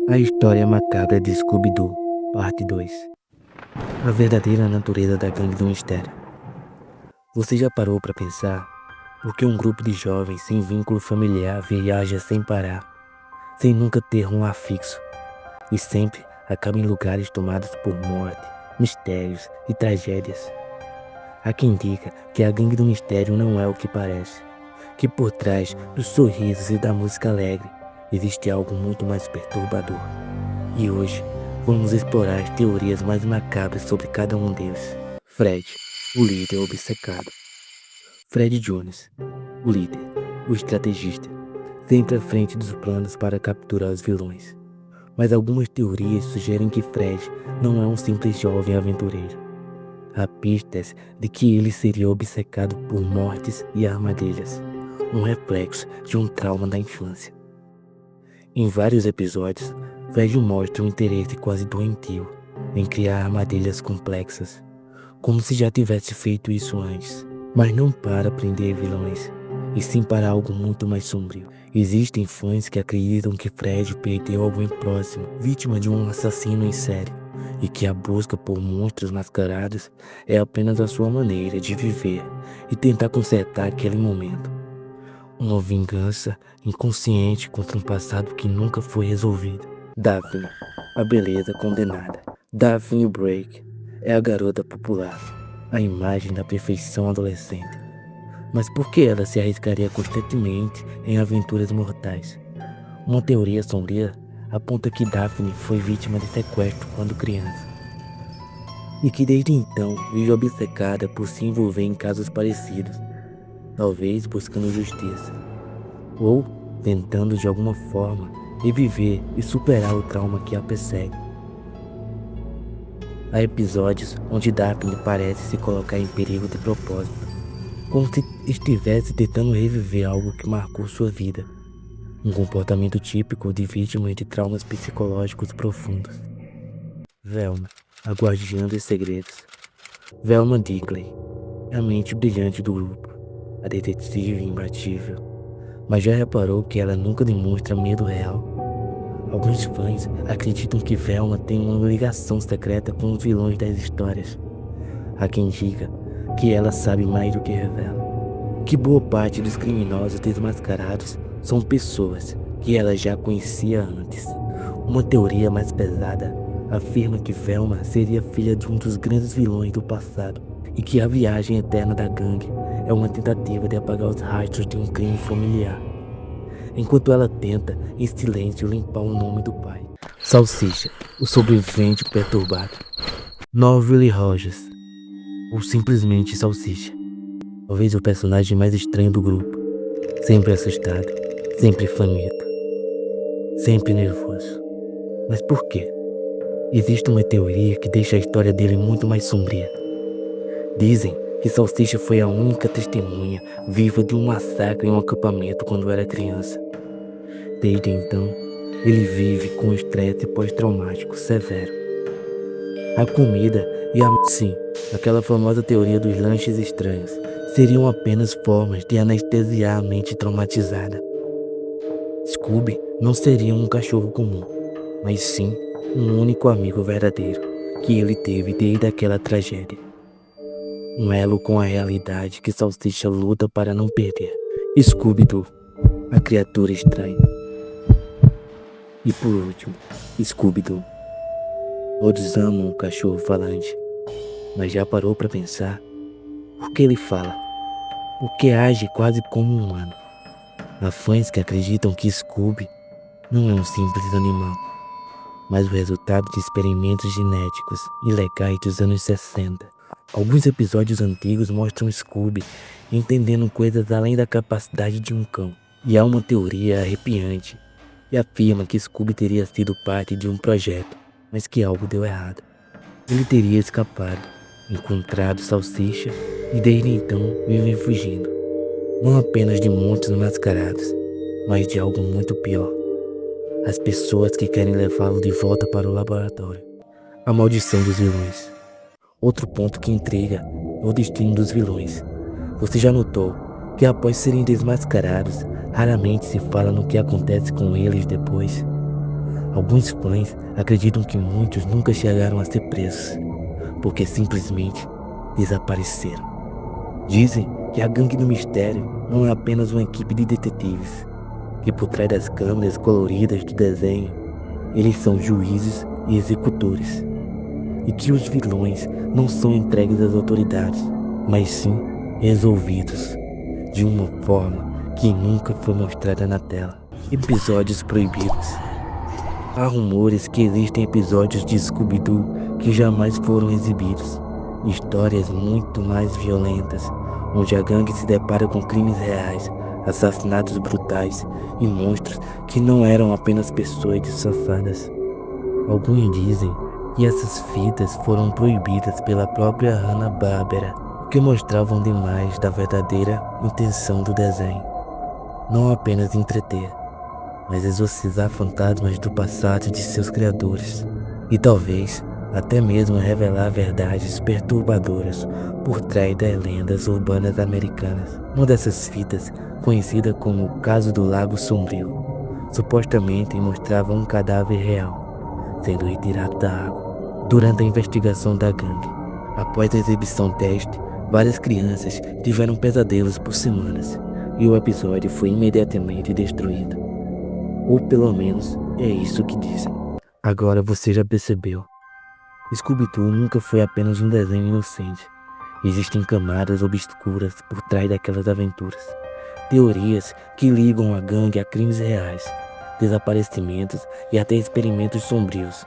A história macabra de Scooby-Doo, parte 2. A verdadeira natureza da gangue do mistério. Você já parou para pensar por que um grupo de jovens sem vínculo familiar viaja sem parar, sem nunca ter um lar fixo, e sempre acaba em lugares tomados por morte, mistérios e tragédias? Há quem diga que a gangue do mistério não é o que parece, que por trás dos sorrisos e da música alegre existe algo muito mais perturbador. E hoje vamos explorar as teorias mais macabras sobre cada um deles. Fred, o líder obcecado. Fred Jones, o líder, o estrategista, sempre à frente dos planos para capturar os vilões. Mas algumas teorias sugerem que Fred não é um simples jovem aventureiro. Há pistas de que ele seria obcecado por mortes e armadilhas, um reflexo de um trauma da infância. Em vários episódios, Fred mostra um interesse quase doentio em criar armadilhas complexas, como se já tivesse feito isso antes, mas não para prender vilões, e sim para algo muito mais sombrio. Existem fãs que acreditam que Fred perdeu alguém próximo, vítima de um assassino em série, e que a busca por monstros mascarados é apenas a sua maneira de viver e tentar consertar aquele momento. Uma vingança inconsciente contra um passado que nunca foi resolvido. Daphne, a beleza condenada. Daphne Drake é a garota popular, a imagem da perfeição adolescente. Mas por que ela se arriscaria constantemente em aventuras mortais? Uma teoria sombria aponta que Daphne foi vítima de sequestro quando criança, e que desde então vive obcecada por se envolver em casos parecidos, talvez buscando justiça, ou tentando de alguma forma reviver e superar o trauma que a persegue. Há episódios onde Daphne parece se colocar em perigo de propósito, como se estivesse tentando reviver algo que marcou sua vida. Um comportamento típico de vítimas de traumas psicológicos profundos. Velma, a guardiã dos segredos. Velma Dinkley é a mente brilhante do grupo, a detetive imbatível. Mas já reparou que ela nunca demonstra medo real? Alguns fãs acreditam que Velma tem uma ligação secreta com os vilões das histórias. Há quem diga que ela sabe mais do que revela, que boa parte dos criminosos desmascarados são pessoas que ela já conhecia antes. Uma teoria mais pesada afirma que Velma seria filha de um dos grandes vilões do passado e que a viagem eterna da gangue é uma tentativa de apagar os rastros de um crime familiar, enquanto ela tenta, em silêncio, limpar o nome do pai. Salsicha, o sobrevivente perturbado. Norville Rogers, ou simplesmente Salsicha, talvez o personagem mais estranho do grupo, sempre assustado, sempre faminto, sempre nervoso. Mas por quê? Existe uma teoria que deixa a história dele muito mais sombria. Dizem que Salsicha foi a única testemunha viva de um massacre em um acampamento quando era criança. Desde então, ele vive com estresse pós-traumático severo. A comida e sim, aquela famosa teoria dos lanches estranhos, seriam apenas formas de anestesiar a mente traumatizada. Scooby não seria um cachorro comum, mas sim um único amigo verdadeiro que ele teve desde aquela tragédia. Um elo com a realidade que Salsicha luta para não perder. Scooby-Doo, a criatura estranha. E por último, Scooby-Doo. Todos amam o cachorro falante, mas já parou para pensar por que ele fala? Por que age quase como um humano? Há fãs que acreditam que Scooby não é um simples animal, mas o resultado de experimentos genéticos ilegais dos anos 60. Alguns episódios antigos mostram Scooby entendendo coisas além da capacidade de um cão. E há uma teoria arrepiante que afirma que Scooby teria sido parte de um projeto, mas que algo deu errado. Ele teria escapado, encontrado Salsicha e desde então vivem fugindo. Não apenas de monstros mascarados, mas de algo muito pior. As pessoas que querem levá-lo de volta para o laboratório. A maldição dos vilões. Outro ponto que intriga é o destino dos vilões. Você já notou que após serem desmascarados, raramente se fala no que acontece com eles depois? Alguns fãs acreditam que muitos nunca chegaram a ser presos, porque simplesmente desapareceram. Dizem que a Gangue do Mistério não é apenas uma equipe de detetives, que por trás das câmeras coloridas do desenho, eles são juízes e executores, e que os vilões não são entregues às autoridades, mas sim resolvidos de uma forma que nunca foi mostrada na tela. Episódios proibidos. Há rumores que existem episódios de Scooby-Doo que jamais foram exibidos. Histórias muito mais violentas, onde a gangue se depara com crimes reais, assassinatos brutais e monstros que não eram apenas pessoas disfarçadas. Alguns dizem que essas fitas foram proibidas pela própria Hanna-Barbera, que mostravam demais da verdadeira intenção do desenho. Não apenas entreter, mas exorcizar fantasmas do passado de seus criadores. E talvez até mesmo revelar verdades perturbadoras por trás das lendas urbanas americanas. Uma dessas fitas, conhecida como o Caso do Lago Sombrio, supostamente mostrava um cadáver real sendo retirado da água durante a investigação da gangue. Após a exibição teste, várias crianças tiveram pesadelos por semanas e o episódio foi imediatamente destruído. Ou pelo menos é isso que dizem. Agora você já percebeu. Scooby-Doo nunca foi apenas um desenho inocente. Existem camadas obscuras por trás daquelas aventuras. Teorias que ligam a gangue a crimes reais, desaparecimentos e até experimentos sombrios.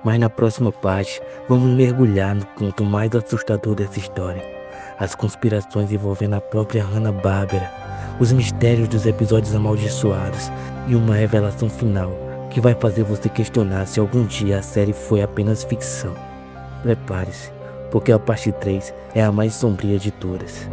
Mas na próxima parte, vamos mergulhar no ponto mais assustador dessa história. As conspirações envolvendo a própria Hanna-Barbera, os mistérios dos episódios amaldiçoados e uma revelação final que vai fazer você questionar se algum dia a série foi apenas ficção. Prepare-se, porque a parte 3 é a mais sombria de todas.